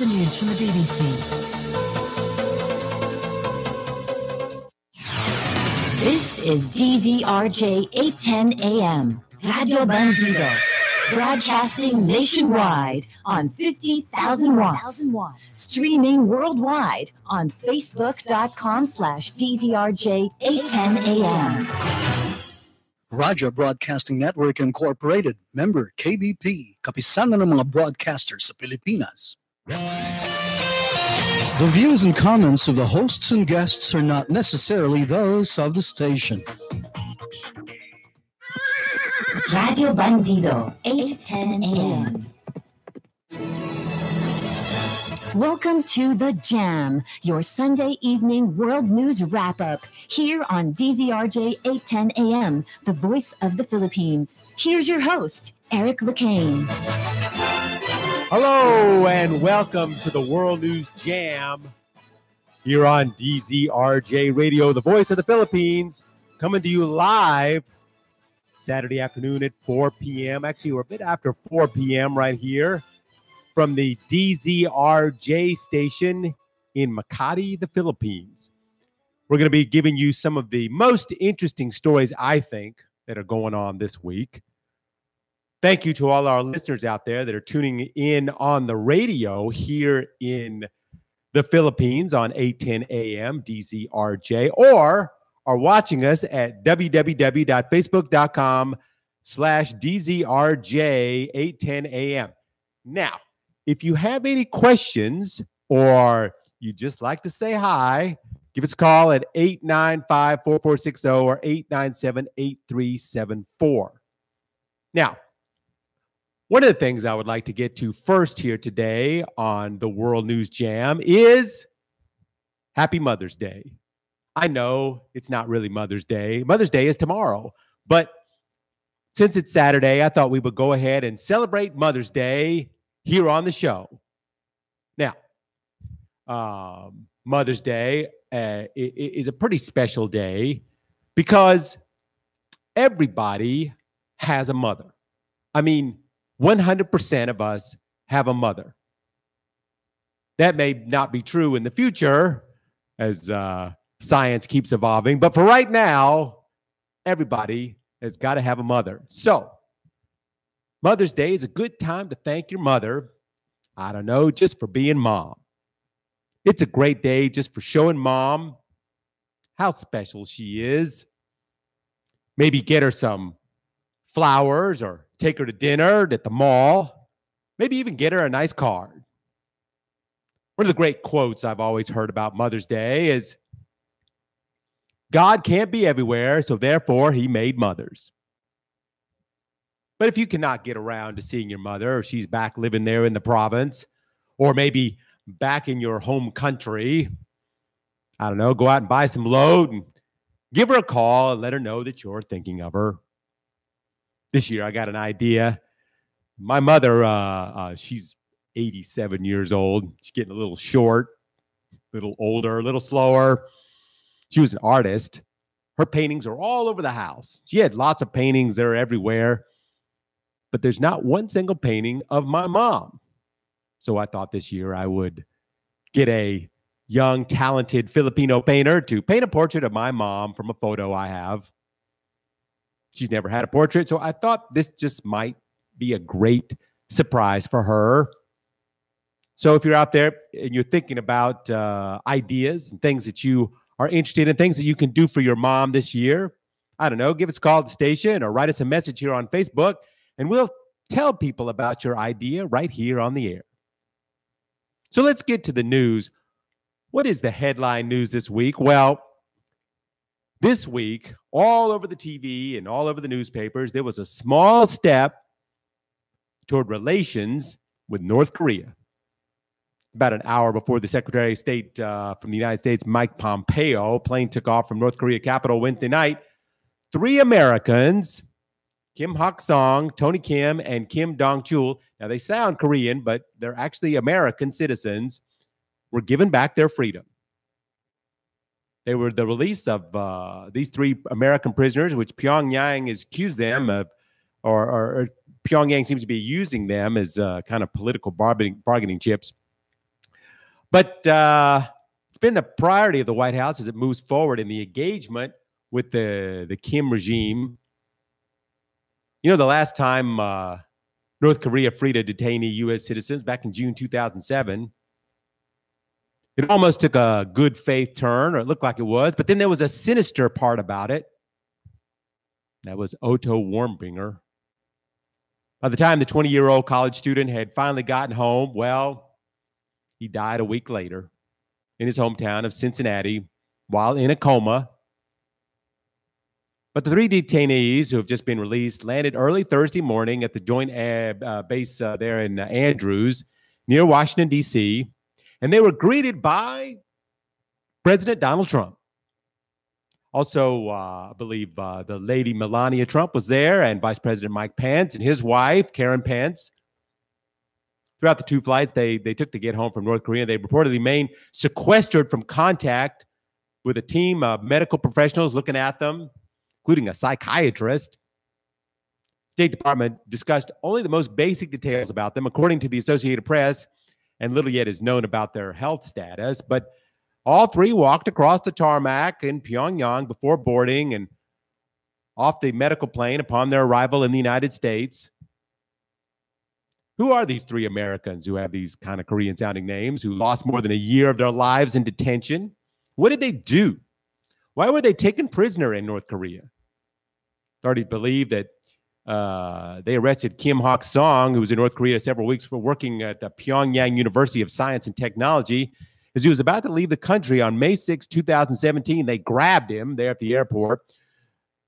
the news from the BBC. This is DZRJ 810 AM, Radio Bandido, broadcasting nationwide on 50,000 watts, streaming worldwide on Facebook.com/DZRJ 810 AM. Raja Broadcasting Network Incorporated, member KBP, kapisanan ng mga broadcasters sa Pilipinas. The views and comments of the hosts and guests are not necessarily those of the station. Radio Bandido, 810 AM. Welcome to The Jam, your Sunday evening world news wrap-up, here on DZRJ 810 AM, the voice of the Philippines. Here's your host, Eric Lacane. Hello and welcome to the World News Jam here on DZRJ Radio, the voice of the Philippines, coming to you live Saturday afternoon at 4 p.m. Actually, we're a bit after 4 p.m. right here from the DZRJ station in Makati, the Philippines. We're going to be giving you some of the most interesting stories, I think, that are going on this week. Thank you to all our listeners out there that are tuning in on the radio here in the Philippines on 810 AM DZRJ, or are watching us at www.facebook.com/DZRJ 810 AM. Now, if you have any questions or you just like to say hi, give us a call at 895-4460 or 897-8374. Now, one of the things I would like to get to first here today on the World News Jam is Happy Mother's Day. I know it's not really Mother's Day. Mother's Day is tomorrow. But since it's Saturday, I thought we would go ahead and celebrate Mother's Day here on the show. Now, Mother's Day is a pretty special day because everybody has a mother. I mean, 100% of us have a mother. That may not be true in the future as science keeps evolving, but for right now, everybody has got to have a mother. So, Mother's Day is a good time to thank your mother, I don't know, just for being mom. It's a great day just for showing mom how special she is. Maybe get her some flowers or take her to dinner at the mall. Maybe even get her a nice card. One of the great quotes I've always heard about Mother's Day is, God can't be everywhere, so therefore he made mothers. But if you cannot get around to seeing your mother, or she's back living there in the province, or maybe back in your home country, I don't know, go out and buy some load and give her a call and let her know that you're thinking of her. This year, I got an idea. My mother, she's 87 years old. She's getting a little short, a little older, a little slower. She was an artist. Her paintings are all over the house. She had lots of paintings. They're everywhere. But there's not one single painting of my mom. So I thought this year I would get a young, talented Filipino painter to paint a portrait of my mom from a photo I have. She's never had a portrait, so I thought this just might be a great surprise for her. So if you're out there and you're thinking about ideas and things that you are interested in, things that you can do for your mom this year, I don't know, give us a call at the station or write us a message here on Facebook, and we'll tell people about your idea right here on the air. So let's get to the news. What is the headline news this week? Well, this week, all over the TV and all over the newspapers, there was a small step toward relations with North Korea. About an hour before the Secretary of State from the United States, Mike Pompeo, plane took off from North Korea capital Wednesday night. 3 Americans, Kim Hak-song, Tony Kim, and Kim Dong-chul, now they sound Korean, but they're actually American citizens, were given back their freedom. They were the release of these 3 American prisoners, which Pyongyang has accused them of, or Pyongyang seems to be using them as kind of political bargaining chips. But it's been the priority of the White House as it moves forward in the engagement with the Kim regime. You know, the last time North Korea freed a detainee U.S. citizen back in June 2007, it almost took a good faith turn, or it looked like it was, but then there was a sinister part about it. That was Otto Warmbinger. By the time the 20-year-old college student had finally gotten home, well, he died a week later in his hometown of Cincinnati while in a coma. But the three detainees who have just been released landed early Thursday morning at the joint base there in Andrews near Washington, D.C., and they were greeted by President Donald Trump. Also, I believe the lady Melania Trump was there, and Vice President Mike Pence and his wife, Karen Pence. Throughout the two flights they took to get home from North Korea, they reportedly remained sequestered from contact with a team of medical professionals looking at them, including a psychiatrist. State Department discussed only the most basic details about them, according to the Associated Press, and little yet is known about their health status. But all three walked across the tarmac in Pyongyang before boarding and off the medical plane upon their arrival in the United States. Who are these three Americans who have these kind of Korean-sounding names, who lost more than a year of their lives in detention? What did they do? Why were they taken prisoner in North Korea? Authorities believe that they arrested Kim Hak-song, who was in North Korea several weeks for working at the Pyongyang University of Science and Technology. As he was about to leave the country on May 6, 2017, they grabbed him there at the airport.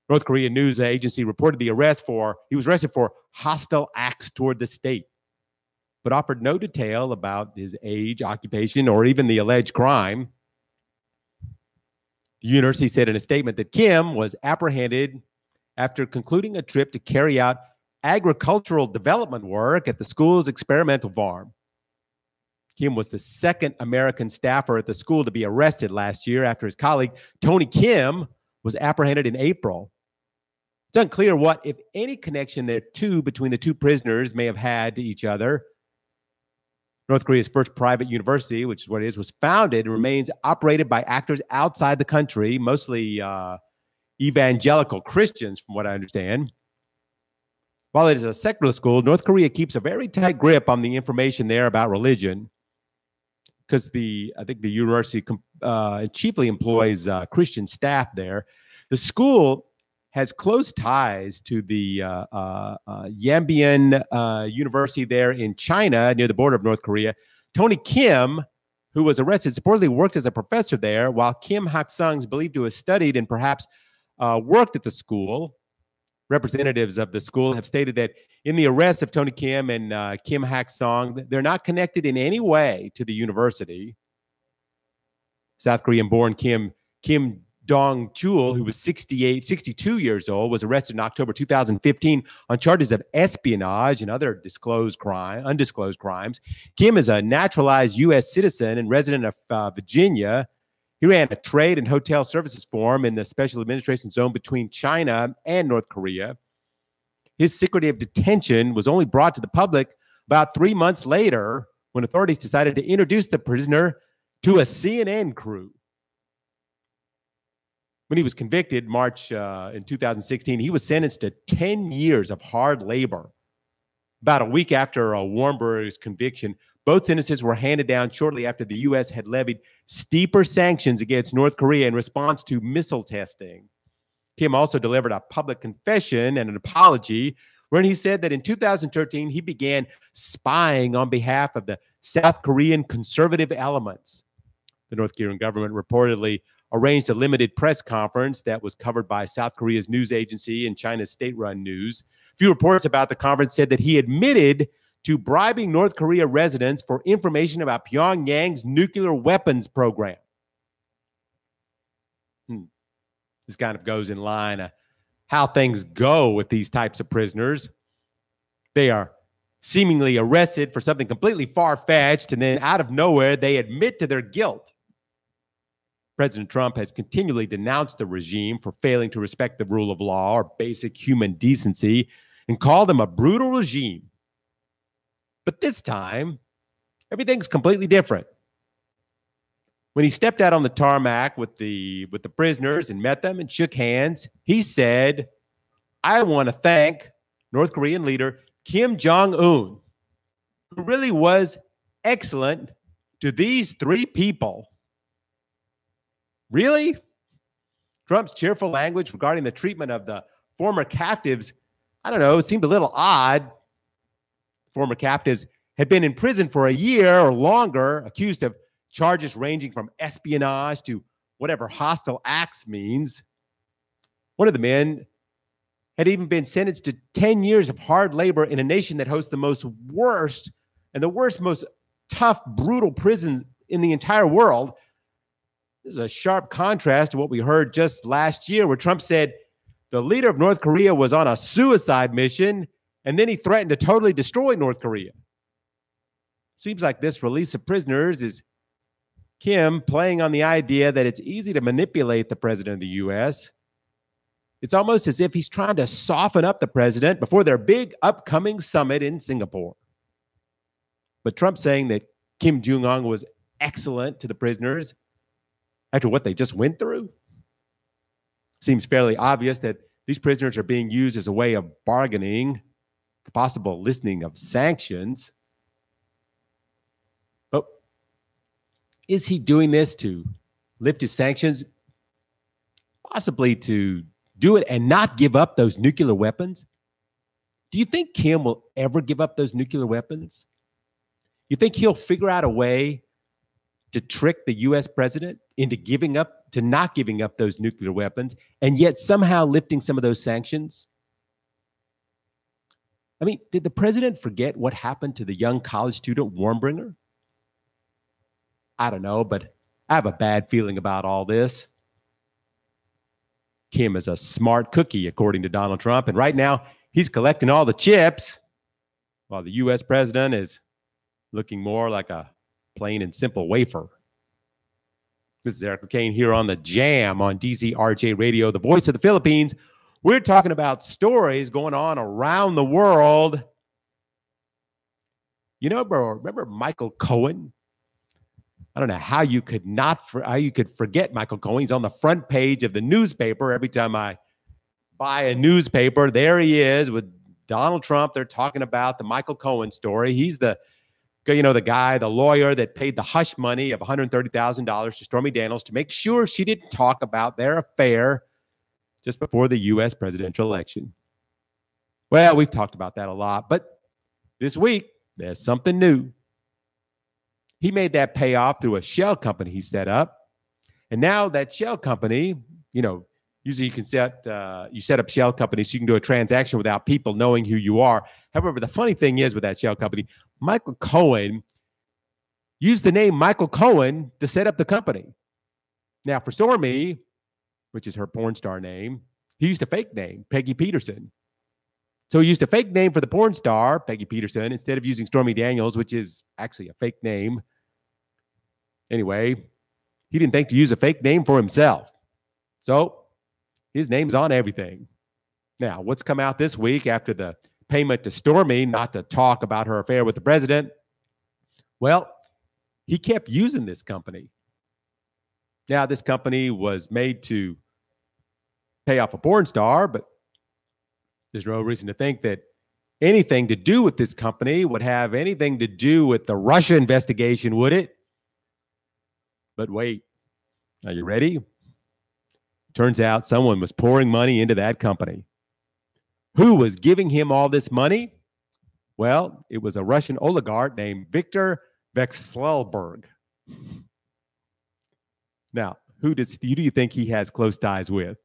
North Korean news agency reported he was arrested for hostile acts toward the state, but offered no detail about his age, occupation, or even the alleged crime. The university said in a statement that Kim was apprehended after concluding a trip to carry out agricultural development work at the school's experimental farm. Kim was the second American staffer at the school to be arrested last year after his colleague, Tony Kim, was apprehended in April. It's unclear what, if any, connection between the two prisoners may have had to each other. North Korea's first private university, which is what it is, was founded and remains operated by actors outside the country, mostly evangelical Christians, from what I understand. While it is a secular school, North Korea keeps a very tight grip on the information there about religion, because I think the university chiefly employs Christian staff there. The school has close ties to the Yambian University there in China, near the border of North Korea. Tony Kim, who was arrested, supposedly worked as a professor there, while Kim Hak-song is believed to have studied and perhaps worked at the school. Representatives of the school have stated that in the arrest of Tony Kim and Kim Hak-song, they're not connected in any way to the university. South Korean-born Kim Dong-chul, who was 62 years old, was arrested in October 2015 on charges of espionage and other undisclosed crimes. Kim is a naturalized U.S. citizen and resident of Virginia. He ran a trade and hotel services firm in the special administration zone between China and North Korea. His secretive detention was only brought to the public about 3 months later, when authorities decided to introduce the prisoner to a CNN crew. When he was convicted March in 2016, he was sentenced to 10 years of hard labor. About a week after Warmberg's conviction, both sentences were handed down shortly after the U.S. had levied steeper sanctions against North Korea in response to missile testing. Kim also delivered a public confession and an apology, wherein he said that in 2013, he began spying on behalf of the South Korean conservative elements. The North Korean government reportedly arranged a limited press conference that was covered by South Korea's news agency and China's state-run news. A few reports about the conference said that he admitted to bribing North Korea residents for information about Pyongyang's nuclear weapons program. This kind of goes in line of how things go with these types of prisoners. They are seemingly arrested for something completely far-fetched, and then out of nowhere, they admit to their guilt. President Trump has continually denounced the regime for failing to respect the rule of law or basic human decency and called them a brutal regime. But this time, everything's completely different. when he stepped out on the tarmac with the prisoners and met them and shook hands, he said, "I want to thank North Korean leader Kim Jong-un, who really was excellent to these three people." Really? Trump's cheerful language regarding the treatment of the former captives, I don't know, it seemed a little odd. Former captives had been in prison for a year or longer, accused of charges ranging from espionage to whatever hostile acts means. One of the men had even been sentenced to 10 years of hard labor in a nation that hosts the most most tough, brutal prisons in the entire world. This is a sharp contrast to what we heard just last year, where Trump said the leader of North Korea was on a suicide mission, and then he threatened to totally destroy North Korea. Seems like this release of prisoners is Kim playing on the idea that it's easy to manipulate the president of the U.S. It's almost as if he's trying to soften up the president before their big upcoming summit in Singapore. But Trump saying that Kim Jong-un was excellent to the prisoners after what they just went through, seems fairly obvious that these prisoners are being used as a way of bargaining for possible lifting of sanctions. But is he doing this to lift his sanctions? Possibly to do it and not give up those nuclear weapons? Do you think Kim will ever give up those nuclear weapons? You think he'll figure out a way to trick the U.S. president into not giving up those nuclear weapons and yet somehow lifting some of those sanctions? I mean, did the president forget what happened to the young college student Warmbringer? I don't know, but I have a bad feeling about all this. Kim is a smart cookie, according to Donald Trump, and right now he's collecting all the chips while the U.S. president is looking more like a plain and simple wafer. This is Eric McCain here on The Jam on DZRJ Radio, the voice of the Philippines. We're talking about stories going on around the world. You know, bro, remember Michael Cohen? I don't know how you could forget Michael Cohen. He's on the front page of the newspaper every time I buy a newspaper. There he is with Donald Trump. They're talking about the Michael Cohen story. He's the lawyer that paid the hush money of $130,000 to Stormy Daniels to make sure she didn't talk about their affair just before the U.S. presidential election. Well, we've talked about that a lot, but this week, there's something new. He made that payoff through a shell company he set up. And now that shell company, usually you set up shell companies so you can do a transaction without people knowing who you are. However, the funny thing is with that shell company, Michael Cohen used the name Michael Cohen to set up the company. Now, for Stormy, which is her porn star name, he used a fake name, Peggy Peterson. So he used a fake name for the porn star, Peggy Peterson, instead of using Stormy Daniels, which is actually a fake name. Anyway, he didn't think to use a fake name for himself. So his name's on everything. Now, what's come out this week after the payment to Stormy not to talk about her affair with the president? Well, he kept using this company. Now, this company was made to pay off a porn star, but there's no reason to think that anything to do with this company would have anything to do with the Russia investigation, would it? But wait, are you ready? Turns out someone was pouring money into that company. Who was giving him all this money? Well, it was a Russian oligarch named Viktor Vekselberg. Now, who do you think he has close ties with?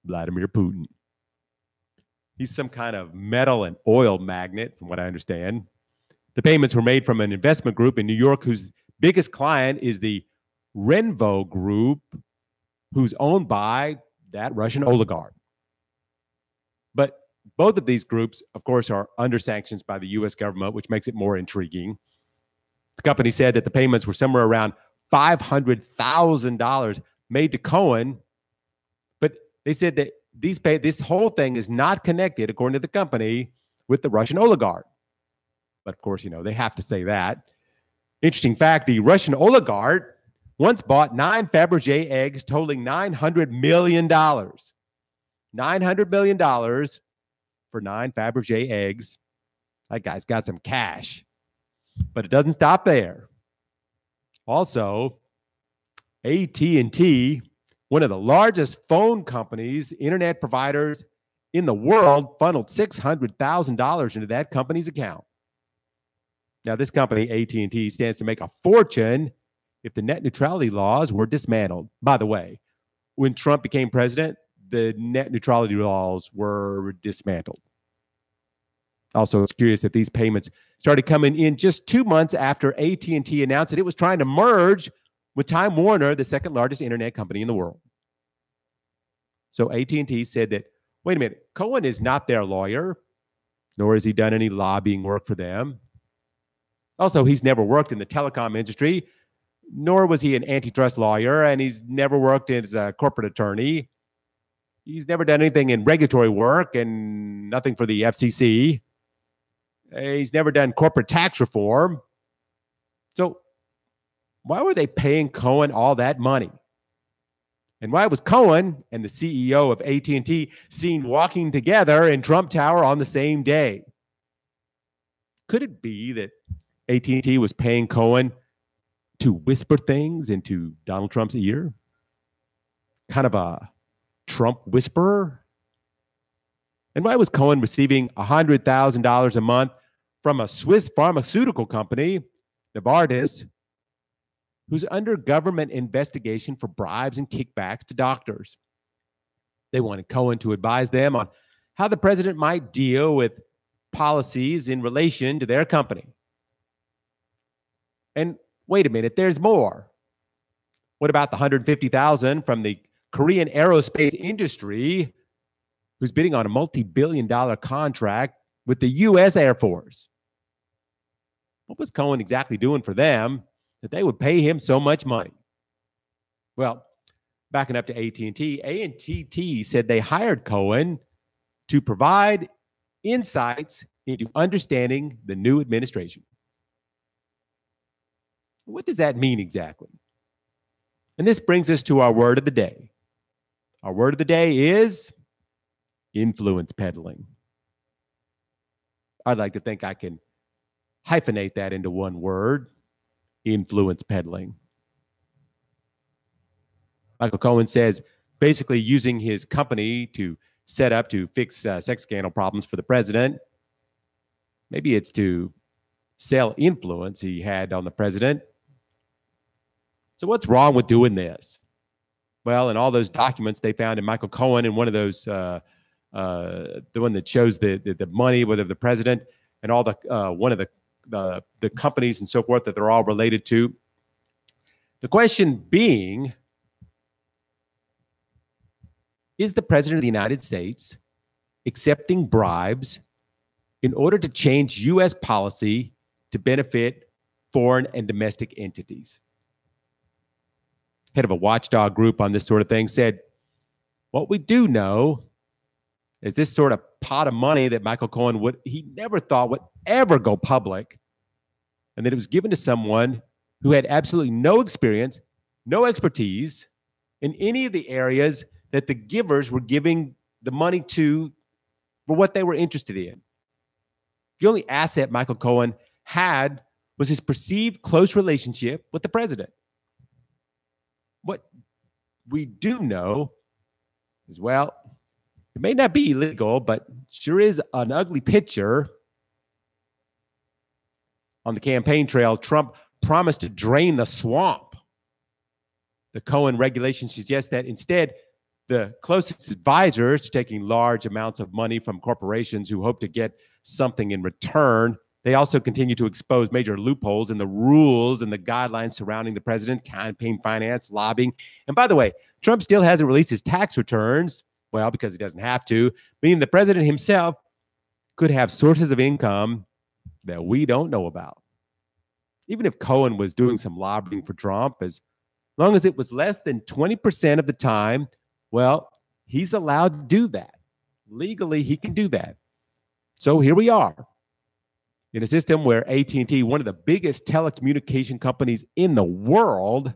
Vladimir Putin. He's some kind of metal and oil magnate, from what I understand. The payments were made from an investment group in New York whose biggest client is the Renvo Group, who's owned by that Russian oligarch. But both of these groups, of course, are under sanctions by the U.S. government, which makes it more intriguing. The company said that the payments were somewhere around $500,000 made to Cohen, but they said that this whole thing is not connected, according to the company, with the Russian oligarch. But of course, they have to say that. Interesting fact, the Russian oligarch once bought 9 Fabergé eggs totaling $900 million. $900 million for 9 Fabergé eggs. That guy's got some cash. But it doesn't stop there. Also, AT&T, one of the largest phone companies, internet providers in the world, funneled $600,000 into that company's account. Now, this company, AT&T, stands to make a fortune if the net neutrality laws were dismantled. By the way, when Trump became president, the net neutrality laws were dismantled. Also, it's curious that these payments started coming in just 2 months after AT&T announced that it was trying to merge with Time Warner, the second largest internet company in the world. So AT&T said that, wait a minute, Cohen is not their lawyer, nor has he done any lobbying work for them. Also, he's never worked in the telecom industry, nor was he an antitrust lawyer, and he's never worked as a corporate attorney. He's never done anything in regulatory work and nothing for the FCC. He's never done corporate tax reform. So why were they paying Cohen all that money? And why was Cohen and the CEO of AT&T seen walking together in Trump Tower on the same day? Could it be that AT&T was paying Cohen to whisper things into Donald Trump's ear? Kind of a Trump whisperer? And why was Cohen receiving $100,000 a month from a Swiss pharmaceutical company, Novartis, who's under government investigation for bribes and kickbacks to doctors? They wanted Cohen to advise them on how the president might deal with policies in relation to their company. And wait a minute, there's more. What about the $150,000 from the Korean aerospace industry, who's bidding on a multi-billion-dollar contract with the U.S. Air Force? What was Cohen exactly doing for them that they would pay him so much money? Well, backing up to AT&T, AT&T said they hired Cohen to provide insights into understanding the new administration. What does that mean exactly? And this brings us to our word of the day. Our word of the day is influence peddling. I'd like to think I can hyphenate that into one word: influence peddling. Michael Cohen says basically using his company to set up to fix sex scandal problems for the president. Maybe it's to sell influence he had on the president. So what's wrong with doing this? Well, in all those documents they found in Michael Cohen, in one of those, the one that shows the money, whether the president and all the one of the companies and so forth that they're all related to. The question being, is the president of the United States accepting bribes in order to change U.S. policy to benefit foreign and domestic entities? Head of a watchdog group on this sort of thing said, what we do know is this sort of pot of money that Michael Cohen he never thought would ever go public, and that it was given to someone who had absolutely no experience, no expertise in any of the areas that the givers were giving the money to for what they were interested in. The only asset Michael Cohen had was his perceived close relationship with the president. What we do know is, well, it may not be illegal, but sure is an ugly picture. On the campaign trail, Trump promised to drain the swamp. The Cohen regulations suggest that instead, the closest advisors to taking large amounts of money from corporations who hope to get something in return, they also continue to expose major loopholes in the rules and the guidelines surrounding the president, campaign finance, lobbying. And by the way, Trump still hasn't released his tax returns, well, because he doesn't have to, meaning the president himself could have sources of income that we don't know about. Even if Cohen was doing some lobbying for Trump, as long as it was less than 20% of the time, well, he's allowed to do that. Legally, he can do that. So here we are in a system where AT&T, one of the biggest telecommunication companies in the world,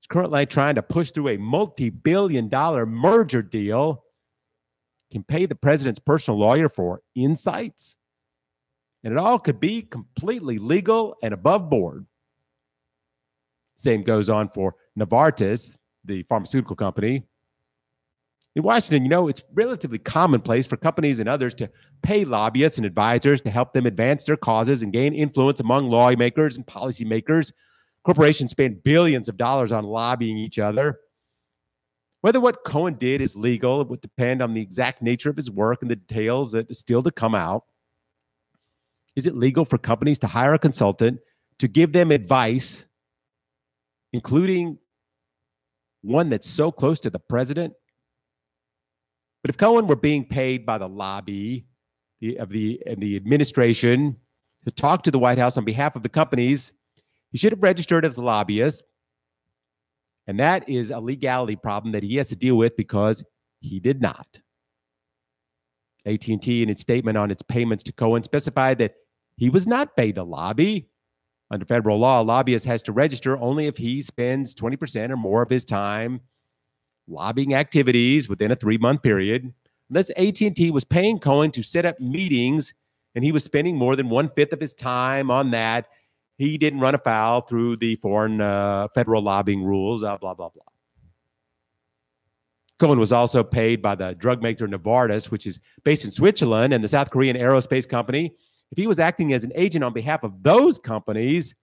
is currently trying to push through a multi-billion-dollar merger deal, can pay the president's personal lawyer for insights. And it all could be completely legal and above board. Same goes on for Novartis, the pharmaceutical company. In Washington, it's relatively commonplace for companies and others to pay lobbyists and advisors to help them advance their causes and gain influence among lawmakers and policymakers. Corporations spend billions of dollars on lobbying each other. Whether what Cohen did is legal, it would depend on the exact nature of his work and the details that are still to come out. Is it legal for companies to hire a consultant to give them advice, including one that's so close to the president? But if Cohen were being paid by the lobby of the administration to talk to the White House on behalf of the companies, he should have registered as a lobbyist. And that is a legality problem that he has to deal with because he did not. AT&T, in its statement on its payments to Cohen, specified that he was not paid to lobby. Under federal law, a lobbyist has to register only if he spends 20% or more of his time lobbying activities within a 3-month period. Unless AT&T was paying Cohen to set up meetings and he was spending more than 1/5 of his time on that, he didn't run afoul through the foreign federal lobbying rules, blah, blah, blah. Cohen was also paid by the drug maker Novartis, which is based in Switzerland, and the South Korean aerospace company. If he was acting as an agent on behalf of those companies,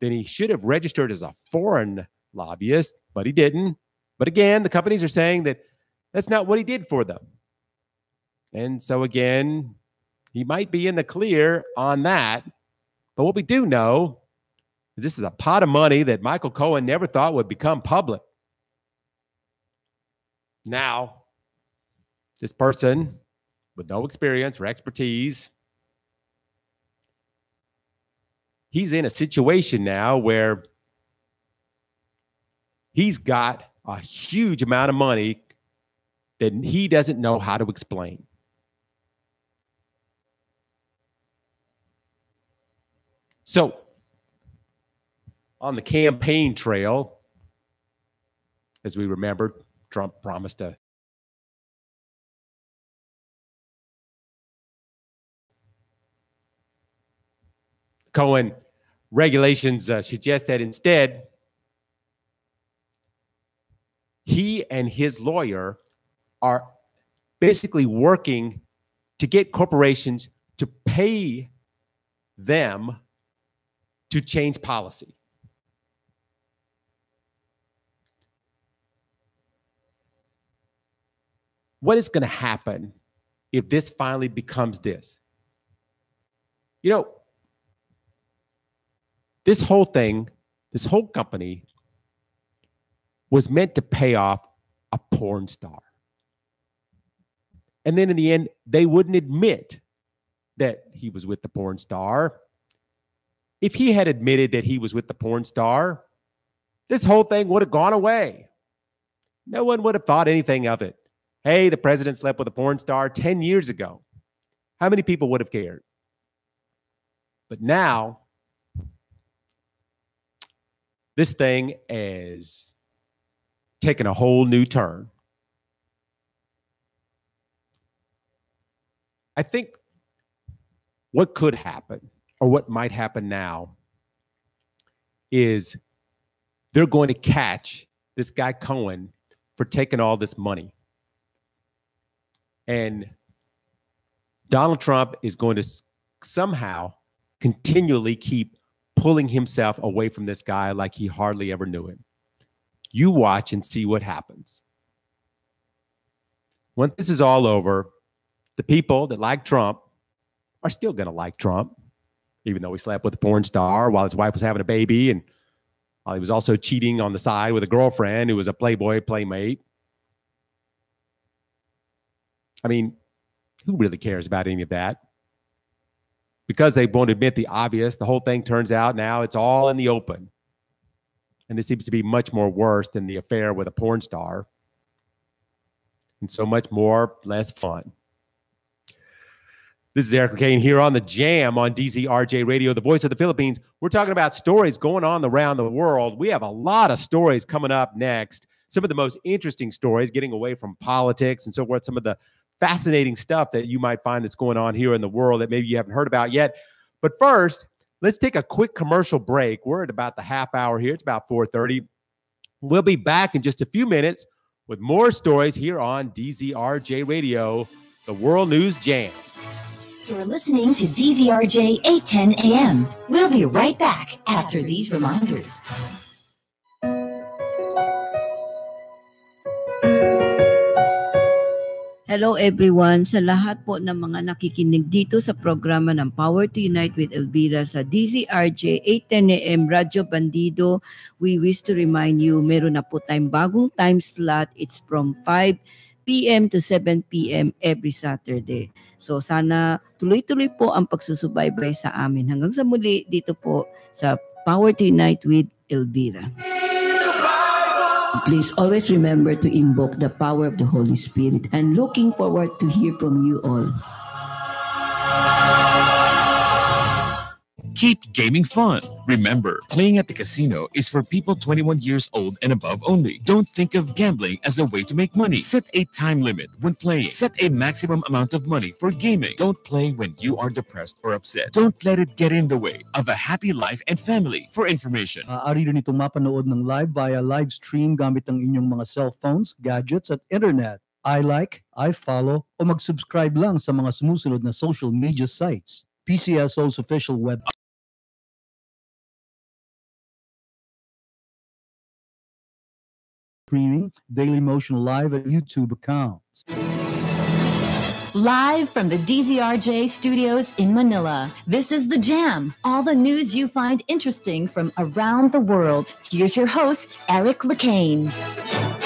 then he should have registered as a foreign lobbyist, but he didn't. But again, the companies are saying that that's not what he did for them. And so again, he might be in the clear on that. But what we do know is this is a pot of money that Michael Cohen never thought would become public. Now, this person with no experience or expertise, he's in a situation now where he's got a huge amount of money that he doesn't know how to explain. So, on the campaign trail, as we remember, Trump promised to Cohen regulations suggest that instead, he and his lawyer are basically working to get corporations to pay them to change policy. What is going to happen if this finally becomes this? This whole thing, this whole company was meant to pay off a porn star. And then in the end, they wouldn't admit that he was with the porn star. If he had admitted that he was with the porn star, this whole thing would have gone away. No one would have thought anything of it. Hey, the president slept with a porn star 10 years ago. How many people would have cared? But now, this thing is taking a whole new turn. I think what could happen, or what might happen now, is they're going to catch this guy Cohen for taking all this money. And Donald Trump is going to somehow continually keep pulling himself away from this guy like he hardly ever knew him. You watch and see what happens. When this is all over, the people that like Trump are still going to like Trump, even though he slept with a porn star while his wife was having a baby, and while he was also cheating on the side with a girlfriend who was a Playboy playmate. I mean, who really cares about any of that? Because they won't admit the obvious, the whole thing turns out now it's all in the open. And it seems to be much more worse than the affair with a porn star. And so much more less fun. This is Eric LeCain here on the Jam on DZRJ Radio, the voice of the Philippines. We're talking about stories going on around the world. We have a lot of stories coming up next. Some of the most interesting stories, getting away from politics and so forth, some of the fascinating stuff that you might find that's going on here in the world that maybe you haven't heard about yet. But first, let's take a quick commercial break. We're at about the half hour here. It's about 4:30. We'll be back in just a few minutes with more stories here on DZRJ Radio, the World News Jam. You're listening to DZRJ 810 AM. We'll be right back after these reminders. Hello everyone, sa lahat po ng mga nakikinig dito sa programa ng Power to Unite with Elvira sa DZRJ 810 AM Radyo Bandido, we wish to remind you, meron na po tayong bagong time slot. It's from 5 p.m. to 7 p.m. every Saturday. So sana tuloy-tuloy po ang pagsusubaybay sa amin. Hanggang sa muli dito po sa Power to Unite with Elvira. Please always remember to invoke the power of the Holy Spirit, and looking forward to hear from you all. Keep gaming fun. Remember, playing at the casino is for people 21 years old and above only. Don't think of gambling as a way to make money. Set a time limit when playing. Set a maximum amount of money for gaming. Don't play when you are depressed or upset. Don't let it get in the way of a happy life and family. For information, Maaari rin itong mapanood ng live via live stream gamit ang inyong mga cellphones, gadgets at internet. I like, I follow, o mag-subscribe lang sa mga sumusunod na social media sites. PCSO's official web streaming, Daily Motion Live at YouTube accounts. Live from the DZRJ studios in Manila, this is The Jam. All the news you find interesting from around the world. Here's your host, Eric LeCain.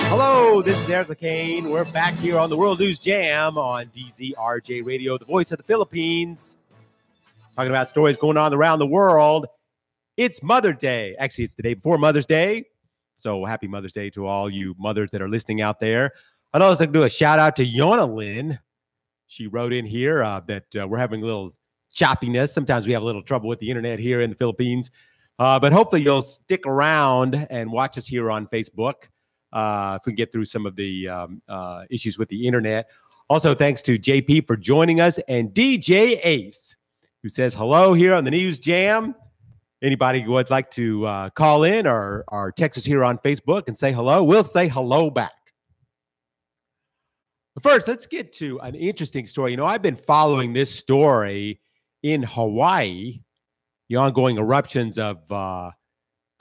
Hello, this is Eric LeCain. We're back here on the World News Jam on DZRJ Radio, the voice of the Philippines. Talking about stories going on around the world. It's Mother's Day. Actually, it's the day before Mother's Day. So happy Mother's Day to all you mothers that are listening out there. I'd also like to do a shout out to Yona Lynn. She wrote in here that we're having a little choppiness. Sometimes we have a little trouble with the internet here in the Philippines. But hopefully you'll stick around and watch us here on Facebook if we can get through some of the issues with the internet. Also, thanks to JP for joining us and DJ Ace, who says hello here on the News Jam. Anybody who would like to call in or text us here on Facebook and say hello, we'll say hello back. But first, let's get to an interesting story. You know, I've been following this story in Hawaii, the ongoing eruptions of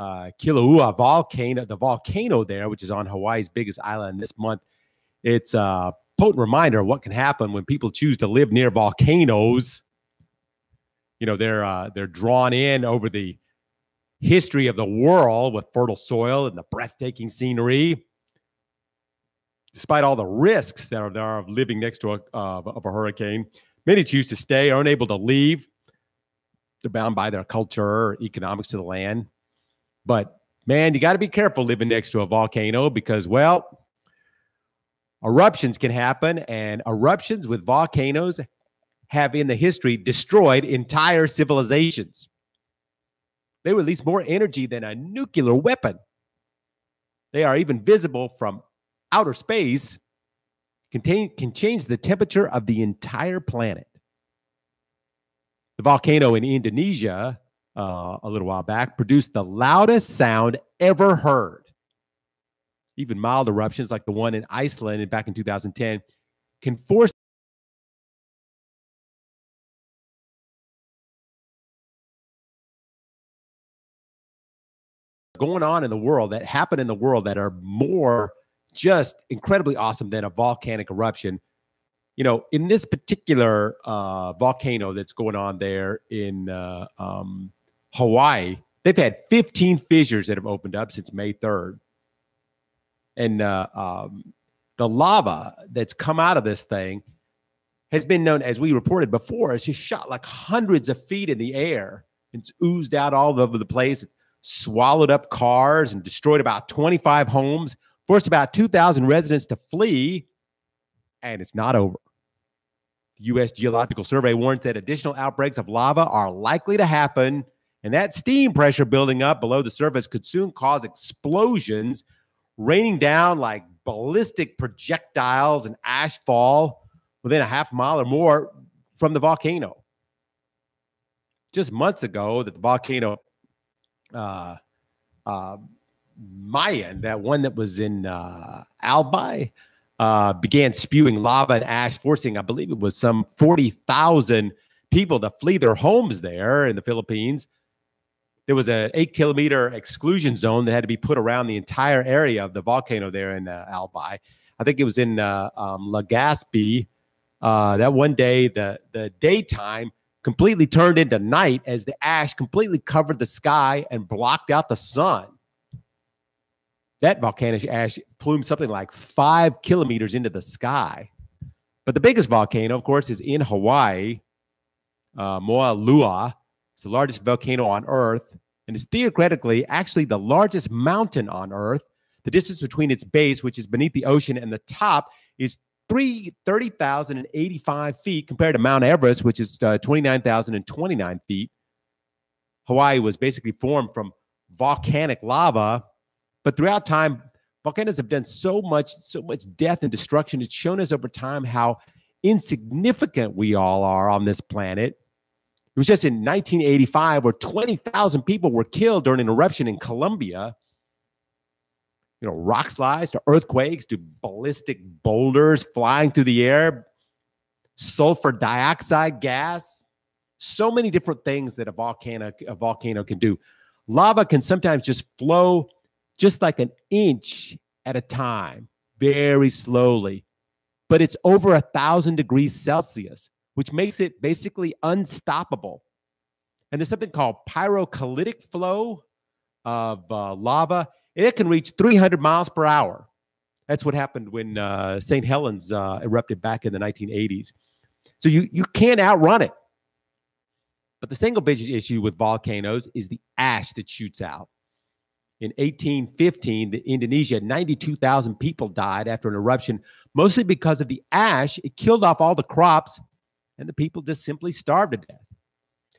Kilauea volcano, the volcano there, which is on Hawaii's biggest island this month. It's a potent reminder of what can happen when people choose to live near volcanoes. You know, they're drawn in over the history of the world with fertile soil and the breathtaking scenery. Despite all the risks that are of living next to a hurricane, many choose to stay, aren't able to leave. They're bound by their culture or economics to the land. But, man, you got to be careful living next to a volcano because, well, eruptions can happen, and eruptions with volcanoes have in the history destroyed entire civilizations. They release more energy than a nuclear weapon. They are even visible from outer space, can change the temperature of the entire planet. The volcano in Indonesia, a little while back, produced the loudest sound ever heard. Even mild eruptions like the one in Iceland back in 2010 can force going on in the world that happen in the world that are more just incredibly awesome than a volcanic eruption. You know, in this particular volcano that's going on there in Hawaii, they've had 15 fissures that have opened up since May 3rd. And the lava that's come out of this thing has been known, as we reported before, it's just shot like hundreds of feet in the air. It's oozed out all over the place, swallowed up cars and destroyed about 25 homes, forced about 2,000 residents to flee, and it's not over. The U.S. Geological Survey warns that additional outbreaks of lava are likely to happen, and that steam pressure building up below the surface could soon cause explosions, raining down like ballistic projectiles and ash fall within a half mile or more from the volcano. Just months ago, that the volcano Mayan, that one that was in Albay, began spewing lava and ash, forcing, I believe it was some 40,000 people to flee their homes there in the Philippines. There was an 8-kilometer exclusion zone that had to be put around the entire area of the volcano there in Albay. I think it was in Legazpi. That one day, the daytime completely turned into night as the ash completely covered the sky and blocked out the sun. That volcanic ash plumed something like 5 kilometers into the sky. But the biggest volcano, of course, is in Hawaii, Mauna Loa. It's the largest volcano on Earth, and is theoretically actually the largest mountain on Earth. The distance between its base, which is beneath the ocean, and the top is 30,085 feet compared to Mount Everest, which is 29,029 feet. Hawaii was basically formed from volcanic lava, but throughout time, volcanoes have done so much death and destruction. It's shown us over time how insignificant we all are on this planet. It was just in 1985 where 20,000 people were killed during an eruption in Colombia. You know, rock slides to earthquakes to ballistic boulders flying through the air, sulfur dioxide gas, so many different things that a volcano can do. Lava can sometimes just flow just like an inch at a time, very slowly, but it's over 1,000 degrees Celsius, which makes it basically unstoppable. And there's something called pyrolytic flow of lava. It can reach 300 miles per hour. That's what happened when St. Helens erupted back in the 1980s. So you can't outrun it. But the single biggest issue with volcanoes is the ash that shoots out. In 1815, Indonesia, 92,000 people died after an eruption, mostly because of the ash. It killed off all the crops, and the people just simply starved to death.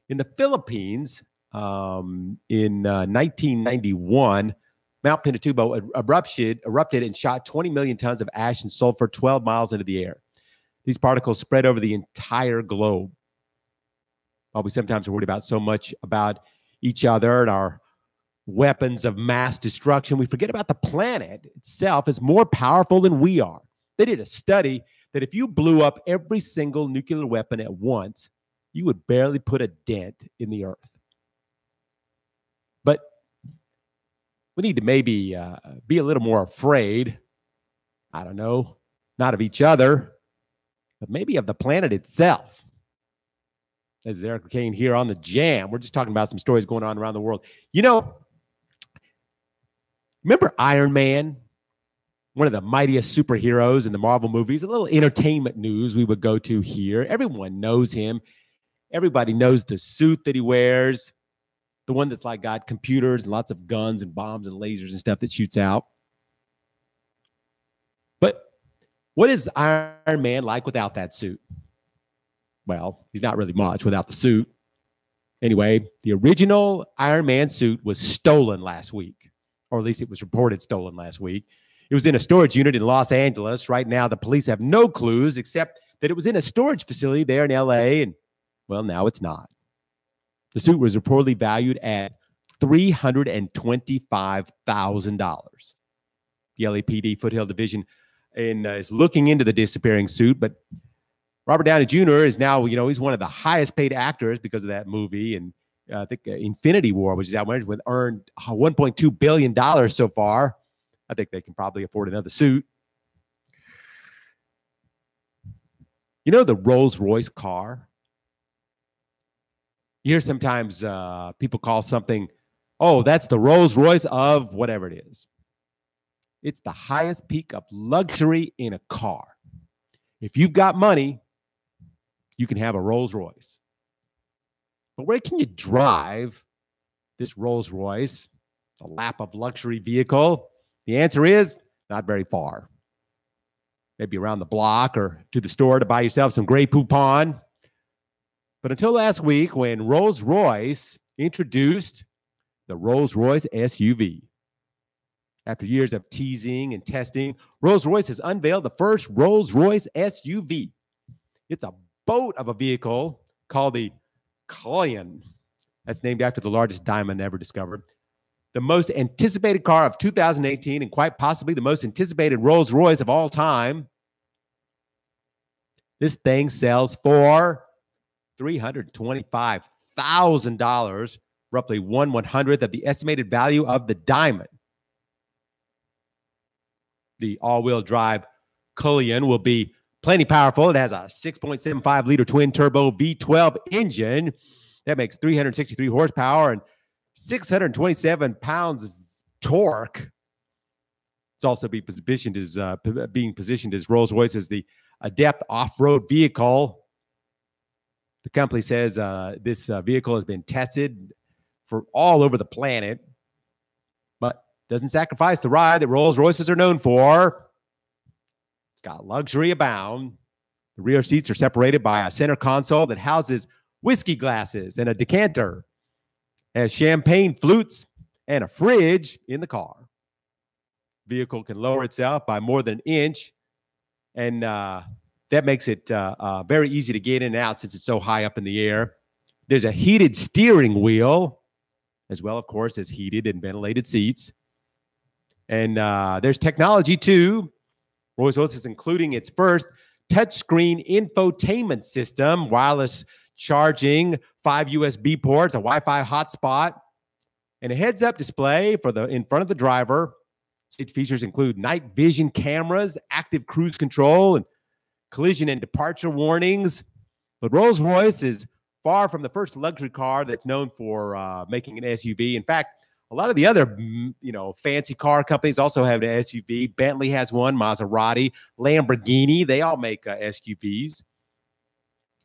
In the Philippines, in 1991, Mount Pinatubo erupted and shot 20 million tons of ash and sulfur 12 miles into the air. These particles spread over the entire globe. While we sometimes are worried about so much about each other and our weapons of mass destruction, we forget about the planet itself is more powerful than we are. They did a study that if you blew up every single nuclear weapon at once, you would barely put a dent in the earth. But we need to maybe be a little more afraid, I don't know, not of each other, but maybe of the planet itself. This is Eric Kane here on The Jam. We're just talking about some stories going on around the world. You know, remember Iron Man? One of the mightiest superheroes in the Marvel movies, a little entertainment news we would go to here. Everyone knows him. Everybody knows the suit that he wears, the one that's like got computers and lots of guns and bombs and lasers and stuff that shoots out. But what is Iron Man like without that suit? Well, he's not really much without the suit. Anyway, the original Iron Man suit was stolen last week, or at least it was reported stolen last week. It was in a storage unit in Los Angeles. Right now, the police have no clues except that it was in a storage facility there in LA, and, well, now it's not. The suit was reportedly valued at $325,000. The LAPD Foothill Division is looking into the disappearing suit, but Robert Downey Jr. is now, he's one of the highest paid actors because of that movie. And I think Infinity War, which is out, earned $1.2 billion so far. I think they can probably afford another suit. You know the Rolls-Royce car? You hear sometimes people call something, oh, that's the Rolls-Royce of whatever it is. It's the highest peak of luxury in a car. If you've got money, you can have a Rolls-Royce. But where can you drive this Rolls-Royce, a lap of luxury vehicle? The answer is not very far. maybe around the block or to the store to buy yourself some Grey Poupon. But until last week, when Rolls-Royce introduced the Rolls-Royce SUV. After years of teasing and testing, Rolls-Royce has unveiled the first Rolls-Royce SUV. It's a boat of a vehicle called the Cullinan. That's named after the largest diamond ever discovered. The most anticipated car of 2018 and quite possibly the most anticipated Rolls-Royce of all time. This thing sells for $325,000, roughly 1/100th of the estimated value of the diamond. The all-wheel drive Cullinan will be plenty powerful. It has a 6.75-liter twin-turbo V12 engine that makes 363 horsepower and 627 pounds of torque. It's also being positioned as Rolls-Royce as the adept off-road vehicle. The company says this vehicle has been tested for all over the planet, but doesn't sacrifice the ride that Rolls-Royces are known for. It's got luxury abound. The rear seats are separated by a center console that houses whiskey glasses and a decanter. It has champagne flutes and a fridge in the car. Vehicle can lower itself by more than an inch, and that makes it very easy to get in and out since it's so high up in the air. There's a heated steering wheel, as well, of course, as heated and ventilated seats. And there's technology, too. Rolls-Royce is including its first touchscreen infotainment system, wireless charging, 5 USB ports, a Wi-Fi hotspot, and a heads-up display for the in front of the driver. Its features include night vision cameras, active cruise control, and collision and departure warnings. But Rolls-Royce is far from the first luxury car that's known for making an SUV. In fact, a lot of the other, fancy car companies also have an SUV. Bentley has one, Maserati, Lamborghini. They all make SUVs.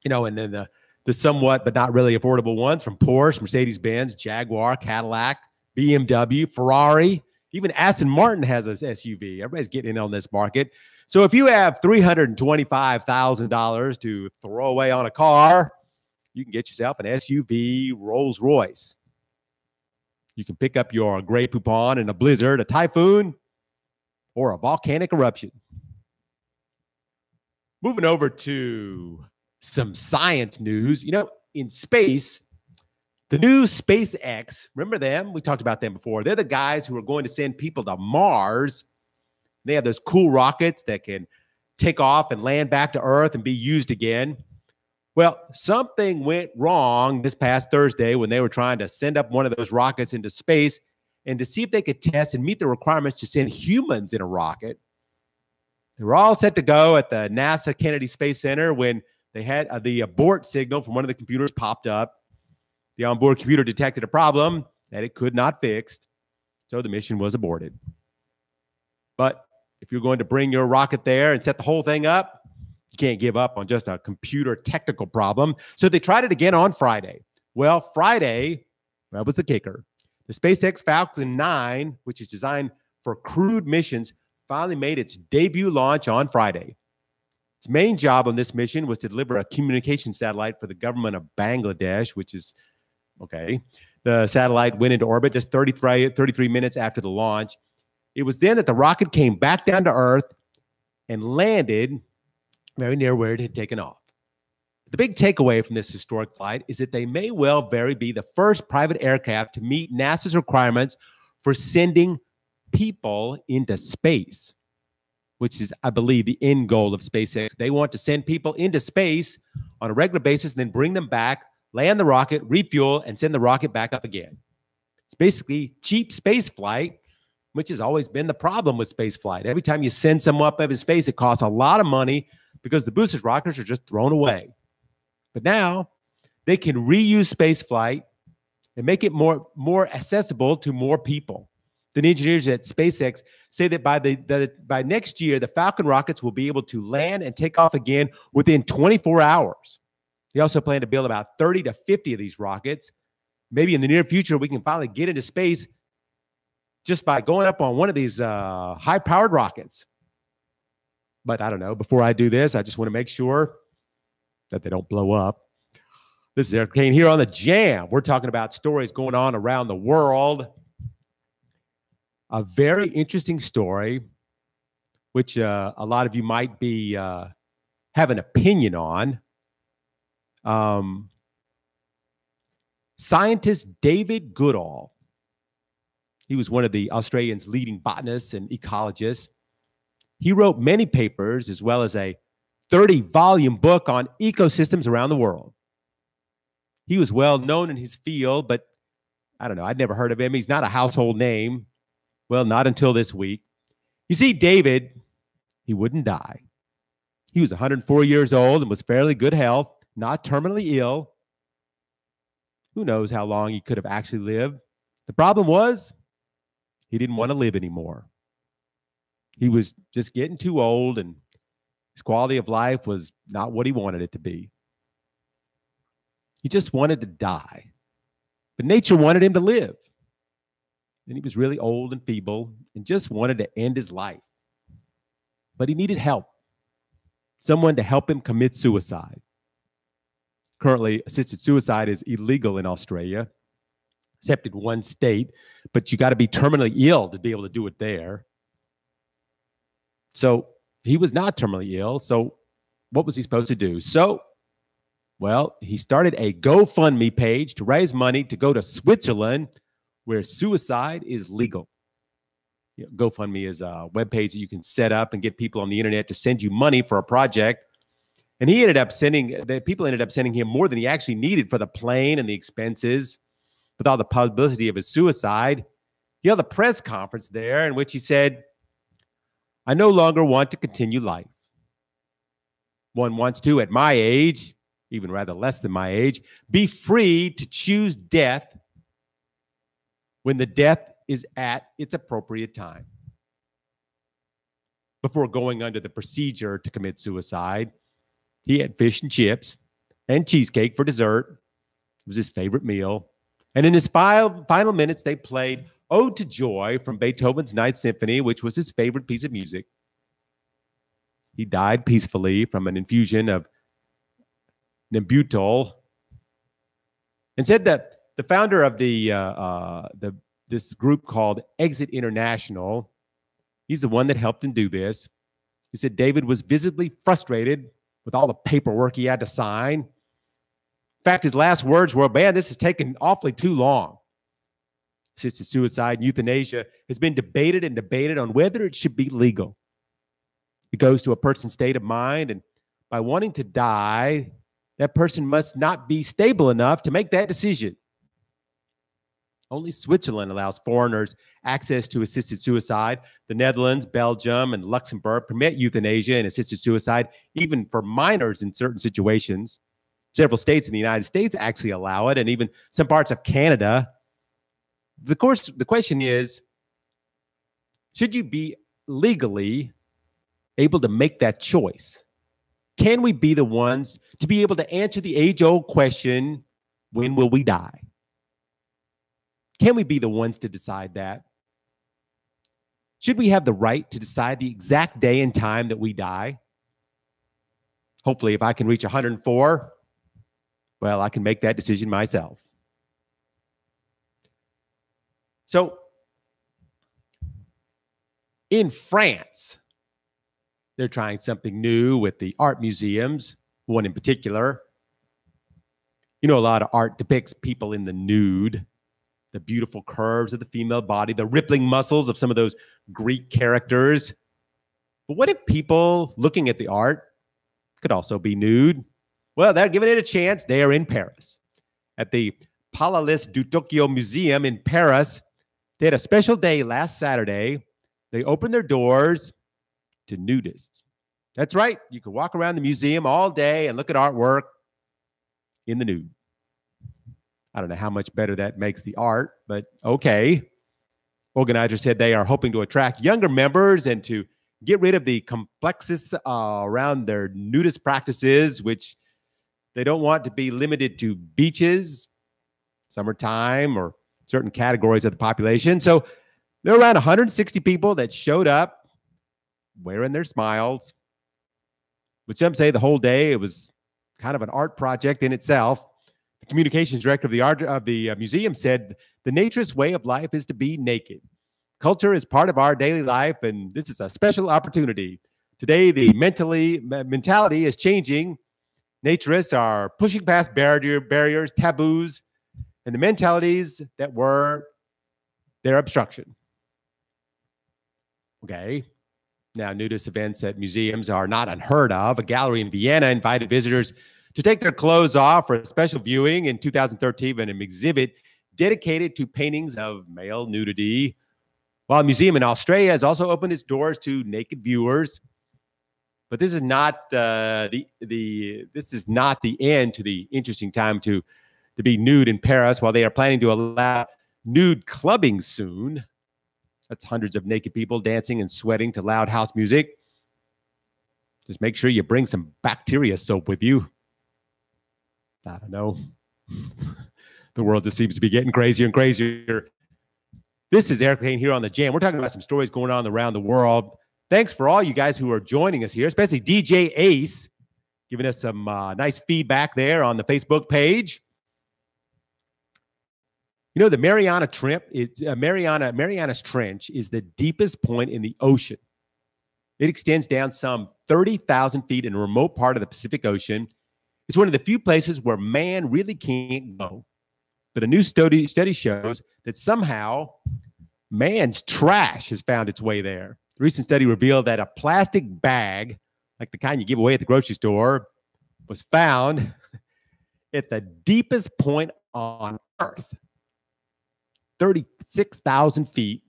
And then the somewhat but not really affordable ones from Porsche, Mercedes-Benz, Jaguar, Cadillac, BMW, Ferrari. Even Aston Martin has an SUV. Everybody's getting in on this market. So if you have $325,000 to throw away on a car, you can get yourself an SUV Rolls-Royce. You can pick up your Grey Poupon in a blizzard, a typhoon, or a volcanic eruption. Moving over to some science news. In space, the new SpaceX, remember them? We talked about them before. They're the guys who are going to send people to Mars. They have those cool rockets that can take off and land back to Earth and be used again. Well, something went wrong this past Thursday when they were trying to send up one of those rockets into space and to see if they could test and meet the requirements to send humans in a rocket. They were all set to go at the NASA Kennedy Space Center when they had the abort signal from one of the computers popped up. The onboard computer detected a problem that it could not fix, so the mission was aborted. But if you're going to bring your rocket there and set the whole thing up, you can't give up on just a computer technical problem. So they tried it again on Friday. Well, Friday, that was the kicker. The SpaceX Falcon 9, which is designed for crewed missions, finally made its debut launch on Friday. Its main job on this mission was to deliver a communication satellite for the government of Bangladesh, which is okay. The satellite went into orbit just 33 minutes after the launch. It was then that the rocket came back down to Earth and landed very near where it had taken off. The big takeaway from this historic flight is that they may well be the first private aircraft to meet NASA's requirements for sending people into space, which is, I believe, the end goal of SpaceX. They want to send people into space on a regular basis and then bring them back, land the rocket, refuel, and send the rocket back up again. It's basically cheap space flight, which has always been the problem with space flight. Every time you send someone up into space, it costs a lot of money because the boosters rockets are just thrown away. But now they can reuse space flight and make it more accessible to more people. The engineers at SpaceX say that by next year, the Falcon rockets will be able to land and take off again within 24 hours. They also plan to build about 30 to 50 of these rockets. Maybe in the near future, we can finally get into space just by going up on one of these high-powered rockets. But I don't know. Before I do this, I just want to make sure that they don't blow up. This is Eric Kane here on The Jam. We're talking about stories going on around the world. A very interesting story, which a lot of you might be have an opinion on. Scientist David Goodall, he was one of the Australians' leading botanists and ecologists. He wrote many papers as well as a 30-volume book on ecosystems around the world. He was well known in his field, but I don't know, I'd never heard of him. He's not a household name. Well, not until this week. You see, David, he wouldn't die. He was 104 years old and was fairly good health, not terminally ill. Who knows how long he could have actually lived? The problem was he didn't want to live anymore. He was just getting too old, and his quality of life was not what he wanted it to be. He just wanted to die. But nature wanted him to live. And he was really old and feeble and just wanted to end his life. But he needed help. Someone to help him commit suicide. Currently, assisted suicide is illegal in Australia, except in one state, but you got to be terminally ill to be able to do it there. So he was not terminally ill. So what was he supposed to do? So, well, he started a GoFundMe page to raise money to go to Switzerland, where suicide is legal. You know, GoFundMe is a webpage that you can set up and get people on the internet to send you money for a project. And people ended up sending him more than he actually needed for the plane and the expenses. With all the publicity of his suicide, he held a press conference there in which he said, "I no longer want to continue life. One wants to, at my age, even rather less than my age, be free to choose death when the death is at its appropriate time." Before going under the procedure to commit suicide, he had fish and chips and cheesecake for dessert. It was his favorite meal. And in his final minutes, they played Ode to Joy from Beethoven's Ninth Symphony, which was his favorite piece of music. He died peacefully from an infusion of Nembutal, and said that the founder of this group called Exit International, he's the one that helped him do this. He said David was visibly frustrated with all the paperwork he had to sign. In fact, his last words were, "Man, this has taken awfully too long." Assisted suicide and euthanasia has been debated on whether it should be legal. It goes to a person's state of mind, and by wanting to die, that person must not be stable enough to make that decision. Only Switzerland allows foreigners access to assisted suicide. The Netherlands, Belgium, and Luxembourg permit euthanasia and assisted suicide, even for minors in certain situations. Several states in the United States actually allow it, and even some parts of Canada. The question is, should you be legally able to make that choice? Can we be the ones to be able to answer the age-old question, when will we die? Can we be the ones to decide that? Should we have the right to decide the exact day and time that we die? Hopefully, if I can reach 104, well, I can make that decision myself. So, in France, they're trying something new with the art museums, one in particular. You know, a lot of art depicts people in the nude, the beautiful curves of the female body, the rippling muscles of some of those Greek characters. But what if people looking at the art could also be nude? Well, they're giving it a chance. They are in Paris. At the Palais du Tokyo Museum in Paris, they had a special day last Saturday. They opened their doors to nudists. That's right. You could walk around the museum all day and look at artwork in the nude. I don't know how much better that makes the art, but okay. Organizers said they are hoping to attract younger members and to get rid of the complexes around their nudist practices, which they don't want to be limited to beaches, summertime, or certain categories of the population. So there were around 160 people that showed up wearing their smiles, But some say the whole day it was kind of an art project in itself. The communications director of the museum said the naturist way of life is to be naked. Culture is part of our daily life, and this is a special opportunity. Today, the mentality is changing. Naturists are pushing past barriers, taboos, and the mentalities that were their obstruction. Okay. Now, nudist events at museums are not unheard of. A gallery in Vienna invited visitors to take their clothes off for a special viewing in 2013 and an exhibit dedicated to paintings of male nudity. While a museum in Australia has also opened its doors to naked viewers. But this is not this is not the end to the interesting time to be nude in Paris, while they are planning to allow nude clubbing soon. That's hundreds of naked people dancing and sweating to loud house music. Just make sure you bring some bacteria soap with you. I don't know. The world just seems to be getting crazier and crazier. This is Eric Kane here on The Jam. We're talking about some stories going on around the world. Thanks for all you guys who are joining us here, especially DJ Ace, giving us some nice feedback there on the Facebook page. You know, the Marianas Trench is the deepest point in the ocean. It extends down some 30,000 feet in a remote part of the Pacific Ocean. It's one of the few places where man really can't go. But a new study shows that somehow man's trash has found its way there. The recent study revealed that a plastic bag, like the kind you give away at the grocery store, was found at the deepest point on Earth, 36,000 feet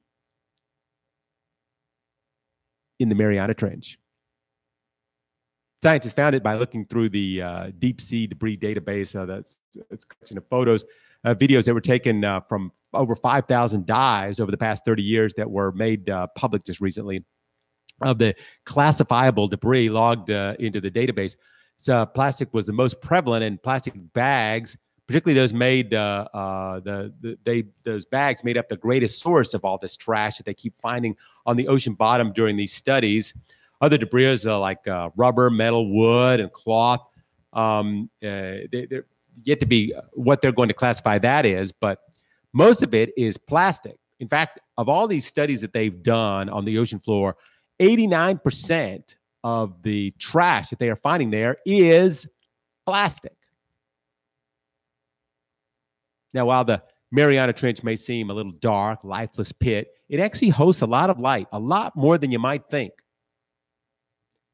in the Mariana Trench. Scientists found it by looking through the deep sea debris database. That's a collection of photos, videos that were taken from over 5,000 dives over the past 30 years that were made public just recently of the classifiable debris logged into the database. So plastic was the most prevalent, and plastic bags, particularly those made, those bags made up the greatest source of all this trash that they keep finding on the ocean bottom during these studies. Other debris like rubber, metal, wood, and cloth. They're yet to be what they're going to classify that is, but most of it is plastic. In fact, of all these studies that they've done on the ocean floor, 89% of the trash that they are finding there is plastic. Now, while the Mariana Trench may seem a little dark, lifeless pit, it actually hosts a lot of light, a lot more than you might think.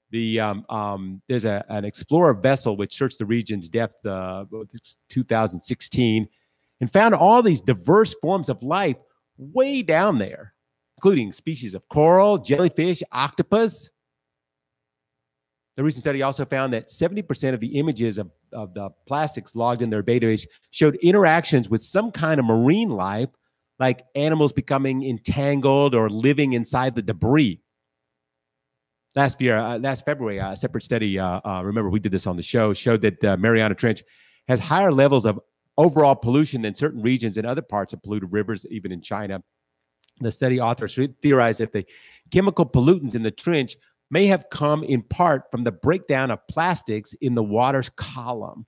There's an explorer vessel which searched the region's depth 2016 and found all these diverse forms of life way down there, including species of coral, jellyfish, octopus. The recent study also found that 70% of the images of the plastics logged in their database showed interactions with some kind of marine life, like animals becoming entangled or living inside the debris. Last February, a separate study, remember we did this on the show, showed that the Mariana Trench has higher levels of overall pollution than certain regions in other parts of polluted rivers, even in China. The study authors theorized that the chemical pollutants in the trench may have come in part from the breakdown of plastics in the water's column.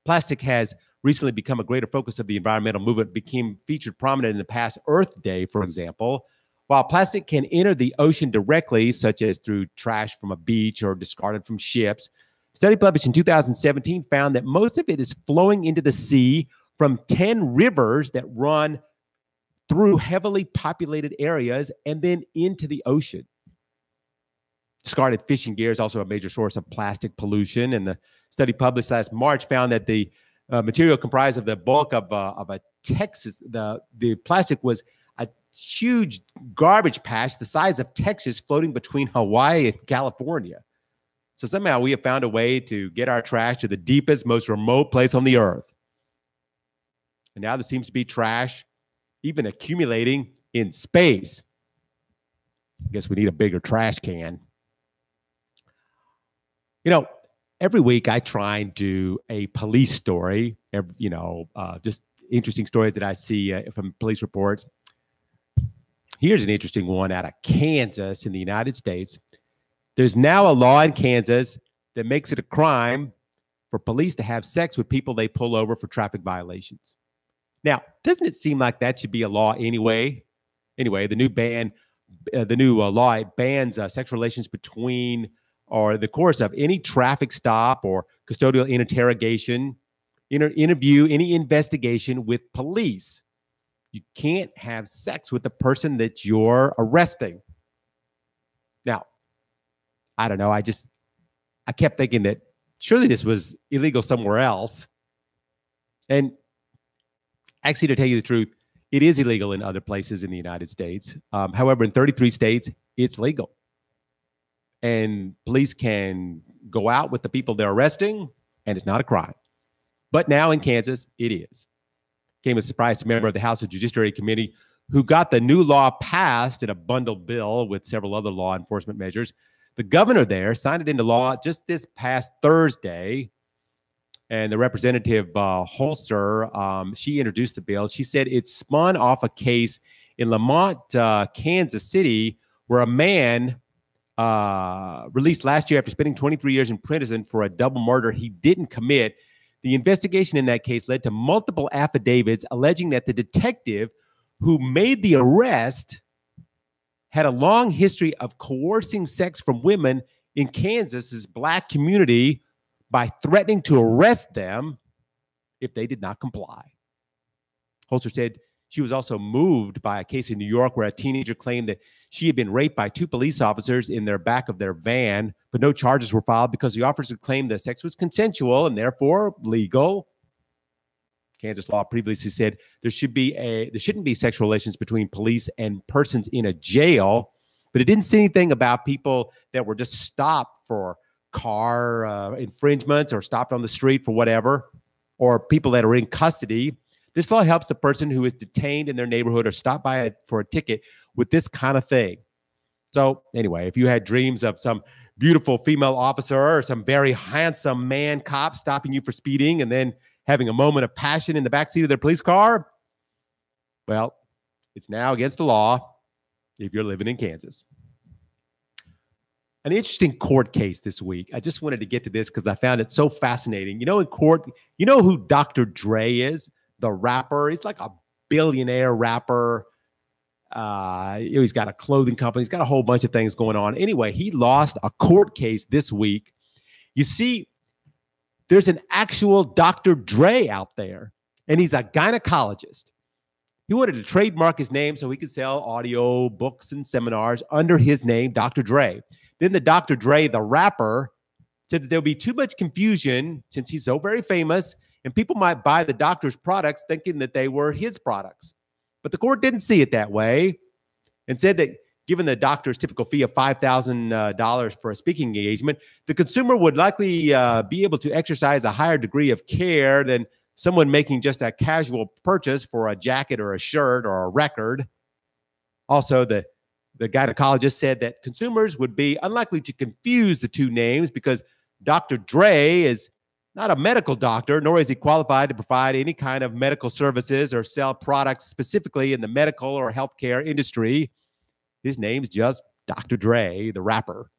Plastic has recently become a greater focus of the environmental movement, became featured prominent in the past Earth Day, for example. While plastic can enter the ocean directly, such as through trash from a beach or discarded from ships, a study published in 2017 found that most of it is flowing into the sea from 10 rivers that run through heavily populated areas and then into the ocean. Discarded fishing gear is also a major source of plastic pollution, and the study published last March found that the material comprised of the bulk of a Texas, the plastic was a huge garbage patch the size of Texas floating between Hawaii and California. So somehow we have found a way to get our trash to the deepest, most remote place on the earth. And now there seems to be trash even accumulating in space. I guess we need a bigger trash can. You know, every week I try and do a police story, just interesting stories that I see from police reports. Here's an interesting one out of Kansas in the United States. There's now a law in Kansas that makes it a crime for police to have sex with people they pull over for traffic violations. Now, doesn't it seem like that should be a law anyway? Anyway, the new law bans sexual relations between or the course of any traffic stop or custodial interrogation, interview, any investigation with police. You can't have sex with the person that you're arresting. Now, I don't know. I kept thinking that surely this was illegal somewhere else. And actually, to tell you the truth, it is illegal in other places in the United States. However, in 33 states, it's legal. And police can go out with the people they're arresting, and it's not a crime. But now in Kansas, it is. Came as a surprise to a member of the House Judiciary Committee who got the new law passed in a bundled bill with several other law enforcement measures. The governor there signed it into law just this past Thursday. And the representative Holster, she introduced the bill. She said it spun off a case in Lamont, Kansas City, where a man released last year after spending 23 years in prison for a double murder he didn't commit. The investigation in that case led to multiple affidavits alleging that the detective who made the arrest had a long history of coercing sex from women in Kansas's Black community by threatening to arrest them if they did not comply. Holster said she was also moved by a case in New York where a teenager claimed that she had been raped by two police officers in their back of their van, but no charges were filed because the officers claimed the sex was consensual and therefore legal. Kansas law previously said there shouldn't be sexual relations between police and persons in a jail, but it didn't say anything about people that were just stopped for car infringement or stopped on the street for whatever, or people that are in custody. This law helps the person who is detained in their neighborhood or stopped by for a ticket with this kind of thing. So anyway, if you had dreams of some beautiful female officer or some very handsome man cop stopping you for speeding and then having a moment of passion in the backseat of their police car, well, it's now against the law if you're living in Kansas. An interesting court case this week. I just wanted to get to this because I found it so fascinating. You know, in court, you know who Dr. Dre is? The rapper. He's like a billionaire rapper. He's got a clothing company. He's got a whole bunch of things going on. Anyway, he lost a court case this week. You see, there's an actual Dr. Dre out there, and he's a gynecologist. He wanted to trademark his name so he could sell audio, books, and seminars under his name, Dr. Dre. Then the Dr. Dre, the rapper, said that there'll be too much confusion since he's so very famous, and people might buy the doctor's products thinking that they were his products. But the court didn't see it that way and said that given the doctor's typical fee of $5,000 for a speaking engagement, the consumer would likely be able to exercise a higher degree of care than someone making just a casual purchase for a jacket or a shirt or a record. Also, the gynecologist said that consumers would be unlikely to confuse the two names because Dr. Dre is not a medical doctor, nor is he qualified to provide any kind of medical services or sell products specifically in the medical or healthcare industry. His name's just Dr. Dre, the rapper.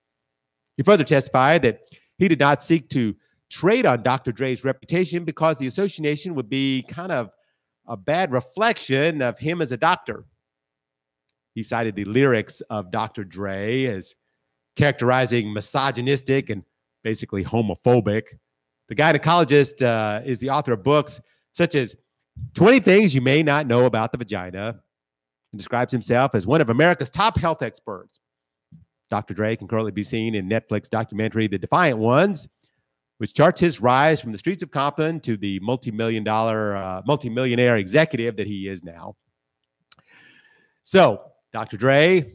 He further testified that he did not seek to trade on Dr. Dre's reputation because the association would be kind of a bad reflection of him as a doctor. He cited the lyrics of Dr. Dre as characterizing misogynistic and basically homophobic. The gynecologist is the author of books such as 20 Things You May Not Know About the Vagina and describes himself as one of America's top health experts. Dr. Dre can currently be seen in Netflix documentary The Defiant Ones, which charts his rise from the streets of Compton to the multi-millionaire executive that he is now. So Dr. Dre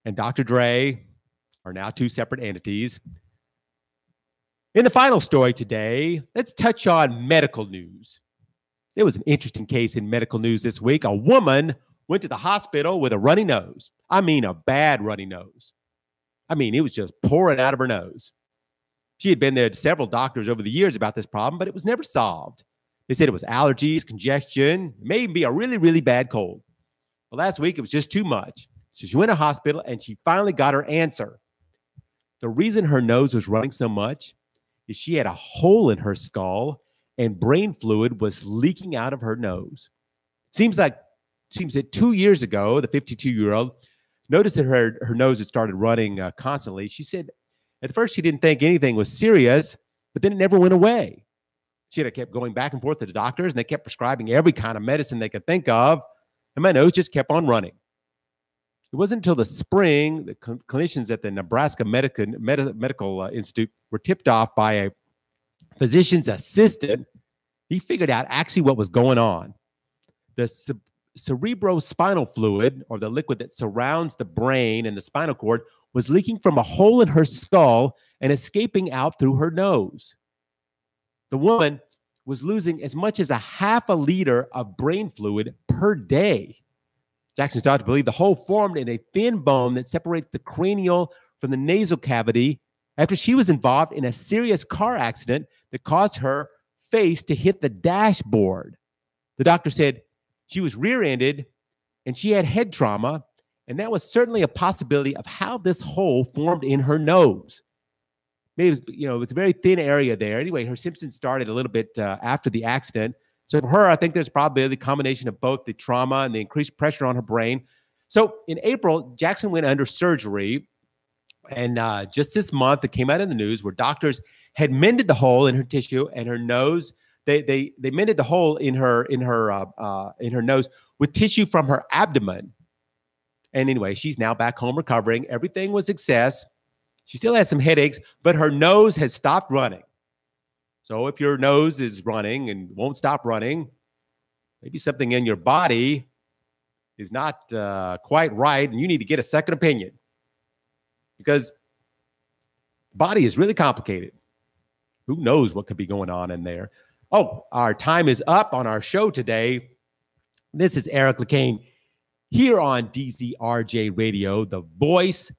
and Dr. Dre are now two separate entities. In the final story today, let's touch on medical news. There was an interesting case in medical news this week. A woman went to the hospital with a runny nose. I mean, a bad runny nose. I mean, it was just pouring out of her nose. She had been there to several doctors over the years about this problem, but it was never solved. They said it was allergies, congestion, it may even be a really, really bad cold. But last week, it was just too much. So she went to the hospital, and she finally got her answer. The reason her nose was running so much is she had a hole in her skull and brain fluid was leaking out of her nose. Seems that 2 years ago, the 52-year-old noticed that her nose had started running constantly. She said at first she didn't think anything was serious, but then it never went away. She had kept going back and forth to the doctors, and they kept prescribing every kind of medicine they could think of, and my nose just kept on running. It wasn't until the spring that clinicians at the Nebraska Medical Institute were tipped off by a physician's assistant. He figured out actually what was going on. The cerebrospinal fluid, or the liquid that surrounds the brain and the spinal cord, was leaking from a hole in her skull and escaping out through her nose. The woman was losing as much as a half a liter of brain fluid per day. Jackson's doctor believed the hole formed in a thin bone that separates the cranial from the nasal cavity after she was involved in a serious car accident that caused her face to hit the dashboard. The doctor said she was rear-ended and she had head trauma, and that was certainly a possibility of how this hole formed in her nose. Maybe it's a very thin area there. Anyway, her symptoms started a little bit after the accident. So for her, I think there's probably the combination of both the trauma and the increased pressure on her brain. So in April, Jackson went under surgery. And just this month, it came out in the news where doctors had mended the hole in her tissue and her nose. They mended the hole in her nose with tissue from her abdomen. And anyway, she's now back home recovering. Everything was success. She still has some headaches, but her nose has stopped running. So if your nose is running and won't stop running, maybe something in your body is not quite right, and you need to get a second opinion, because the body is really complicated. Who knows what could be going on in there? Oh, our time is up on our show today. This is Eric LeCain here on DZRJ Radio, the voice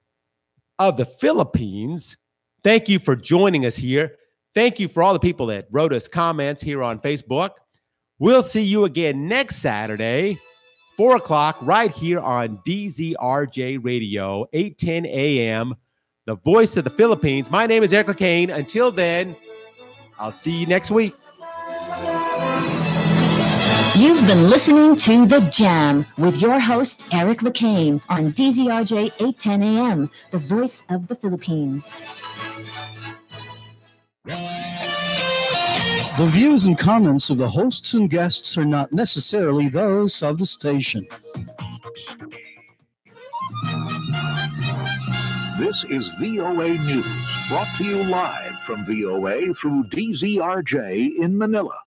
of the Philippines. Thank you for joining us here. Thank you for all the people that wrote us comments here on Facebook. We'll see you again next Saturday, 4 o'clock, right here on DZRJ Radio, 8:10 a.m., the voice of the Philippines. My name is Eric LeCain. Until then, I'll see you next week. You've been listening to The Jam with your host, Eric LeCain, on DZRJ 8:10 a.m., the voice of the Philippines. The views and comments of the hosts and guests are not necessarily those of the station. This is VOA News, brought to you live from VOA through DZRJ in Manila.